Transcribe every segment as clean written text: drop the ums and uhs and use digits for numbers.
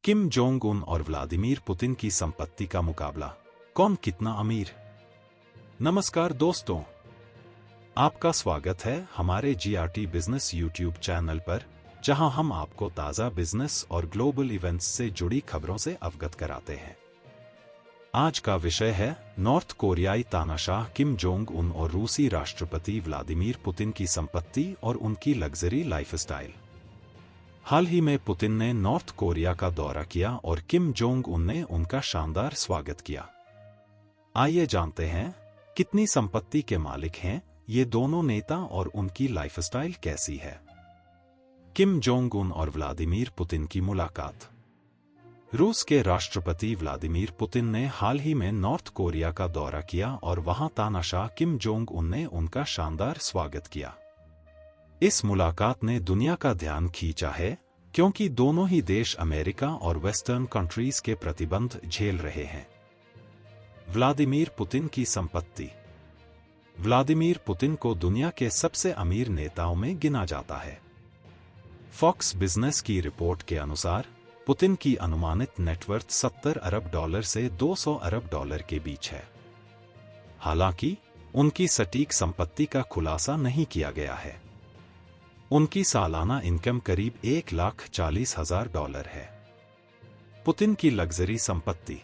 Kim Jong Un और Vladimir Putin की संपत्ति का मुकाबला, कौन कितना अमीर। नमस्कार दोस्तों, आपका स्वागत है हमारे जीआरटी बिजनेस यूट्यूब चैनल पर, जहां हम आपको ताज़ा बिजनेस और ग्लोबल इवेंट्स से जुड़ी खबरों से अवगत कराते हैं। आज का विषय है नॉर्थ कोरियाई तानाशाह किम जोंग उन और रूसी राष्ट्रपति व्लादिमीर पुतिन की संपत्ति और उनकी लग्जरी लाइफस्टाइल। हाल ही में पुतिन ने नॉर्थ कोरिया का दौरा किया और किम जोंग उन ने उनका शानदार स्वागत किया। आइए जानते हैं कितनी संपत्ति के मालिक हैं ये दोनों नेता और उनकी लाइफस्टाइल कैसी है। किम जोंग उन और व्लादिमीर पुतिन की मुलाकात। रूस के राष्ट्रपति व्लादिमीर पुतिन ने हाल ही में नॉर्थ कोरिया का दौरा किया और वहां तानाशाह किम जोंग उन ने उनका शानदार स्वागत किया। इस मुलाकात ने दुनिया का ध्यान खींचा है क्योंकि दोनों ही देश अमेरिका और वेस्टर्न कंट्रीज के प्रतिबंध झेल रहे हैं। व्लादिमीर पुतिन की संपत्ति। व्लादिमीर पुतिन को दुनिया के सबसे अमीर नेताओं में गिना जाता है। फॉक्स बिजनेस की रिपोर्ट के अनुसार पुतिन की अनुमानित नेटवर्थ 70 अरब डॉलर से 200 अरब डॉलर के बीच है। हालांकि उनकी सटीक संपत्ति का खुलासा नहीं किया गया है। उनकी सालाना इनकम करीब $1,40,000 है। पुतिन की लग्जरी संपत्ति।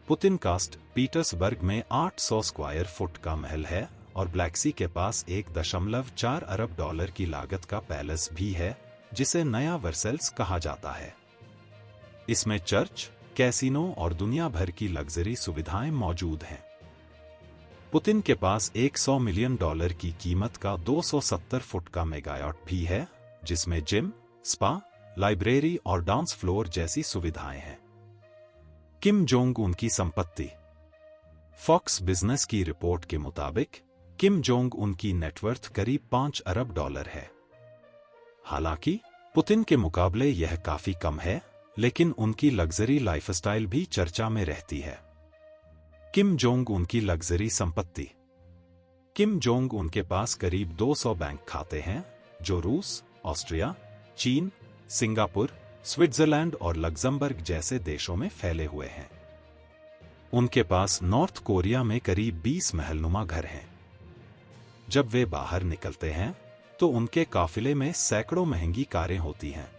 पुतिन कास्ट पीटर्सबर्ग में 800 स्क्वायर फुट का महल है और ब्लैक सी के पास $1.4 अरब की लागत का पैलेस भी है, जिसे नया वर्सेल्स कहा जाता है। इसमें चर्च, कैसीनो और दुनिया भर की लग्जरी सुविधाएं मौजूद हैं। पुतिन के पास $100 मिलियन की कीमत का 270 फुट का मेगायाट भी है, जिसमें जिम, स्पा, लाइब्रेरी और डांस फ्लोर जैसी सुविधाएं हैं। किम जोंग उन की संपत्ति। फॉक्स बिजनेस की रिपोर्ट के मुताबिक किम जोंग उन की नेटवर्थ करीब $5 अरब है। हालांकि पुतिन के मुकाबले यह काफी कम है, लेकिन उनकी लग्जरी लाइफस्टाइल भी चर्चा में रहती है। किम जोंग उन की लग्जरी संपत्ति। किम जोंग उन के पास करीब 200 बैंक खाते हैं, जो रूस, ऑस्ट्रिया, चीन, सिंगापुर, स्विट्जरलैंड और लग्जमबर्ग जैसे देशों में फैले हुए हैं। उनके पास नॉर्थ कोरिया में करीब 20 महलनुमा घर हैं। जब वे बाहर निकलते हैं तो उनके काफिले में सैकड़ों महंगी कारें होती हैं।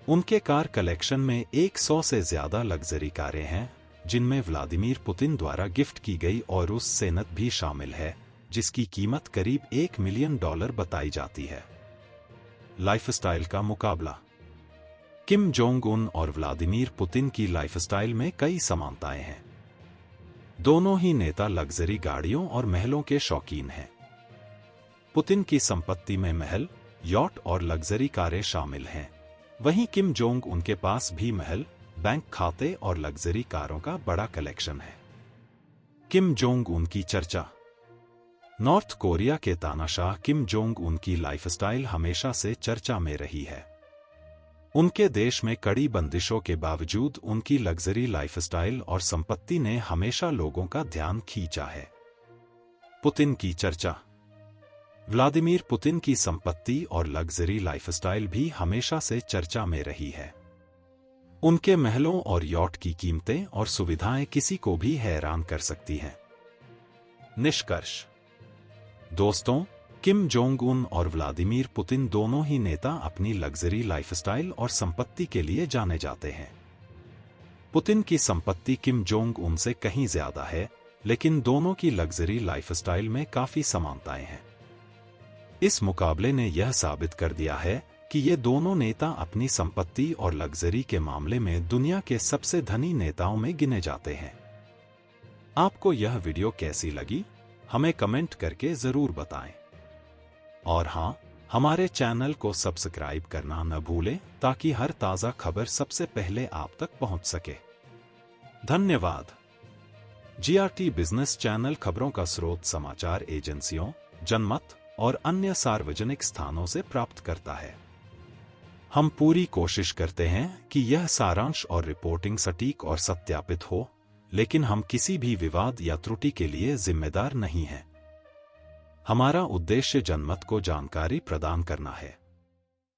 उनके कार कलेक्शन में 100 से ज्यादा लग्जरी कारें हैं, जिनमें व्लादिमीर पुतिन द्वारा गिफ्ट की गई और उस सेनत भी शामिल है, जिसकी कीमत करीब $1 मिलियन बताई जाती है। लाइफस्टाइल का मुकाबला। किम जोंग उन और व्लादिमीर पुतिन की लाइफस्टाइल में कई समानताएं हैं। दोनों ही नेता लग्जरी गाड़ियों और महलों के शौकीन हैं। पुतिन की संपत्ति में महल, यॉट और लग्जरी कारें शामिल हैं, वहीं किम जोंग उनके पास भी महल, बैंक खाते और लग्जरी कारों का बड़ा कलेक्शन है। किम जोंग उन की चर्चा। नॉर्थ कोरिया के तानाशाह किम जोंग उन की लाइफस्टाइल हमेशा से चर्चा में रही है। उनके देश में कड़ी बंदिशों के बावजूद उनकी लग्जरी लाइफस्टाइल और संपत्ति ने हमेशा लोगों का ध्यान खींचा है। पुतिन की चर्चा। व्लादिमीर पुतिन की संपत्ति और लग्जरी लाइफस्टाइल भी हमेशा से चर्चा में रही है। उनके महलों और यॉट की कीमतें और सुविधाएं किसी को भी हैरान कर सकती हैं। निष्कर्ष। दोस्तों, किम जोंग उन और व्लादिमीर पुतिन दोनों ही नेता अपनी लग्जरी लाइफस्टाइल और संपत्ति के लिए जाने जाते हैं। पुतिन की संपत्ति किम जोंग उन से कहीं ज्यादा है, लेकिन दोनों की लग्जरी लाइफस्टाइल में काफी समानताएं हैं। इस मुकाबले ने यह साबित कर दिया है कि ये दोनों नेता अपनी संपत्ति और लग्जरी के मामले में दुनिया के सबसे धनी नेताओं में गिने जाते हैं। आपको यह वीडियो कैसी लगी, हमें कमेंट करके जरूर बताएं। और हां, हमारे चैनल को सब्सक्राइब करना न भूलें ताकि हर ताजा खबर सबसे पहले आप तक पहुंच सके। धन्यवाद। जीआरटी बिजनेस चैनल खबरों का स्रोत समाचार एजेंसियों, जनमत और अन्य सार्वजनिक स्थानों से प्राप्त करता है। हम पूरी कोशिश करते हैं कि यह सारांश और रिपोर्टिंग सटीक और सत्यापित हो, लेकिन हम किसी भी विवाद या त्रुटि के लिए जिम्मेदार नहीं हैं। हमारा उद्देश्य जनमत को जानकारी प्रदान करना है।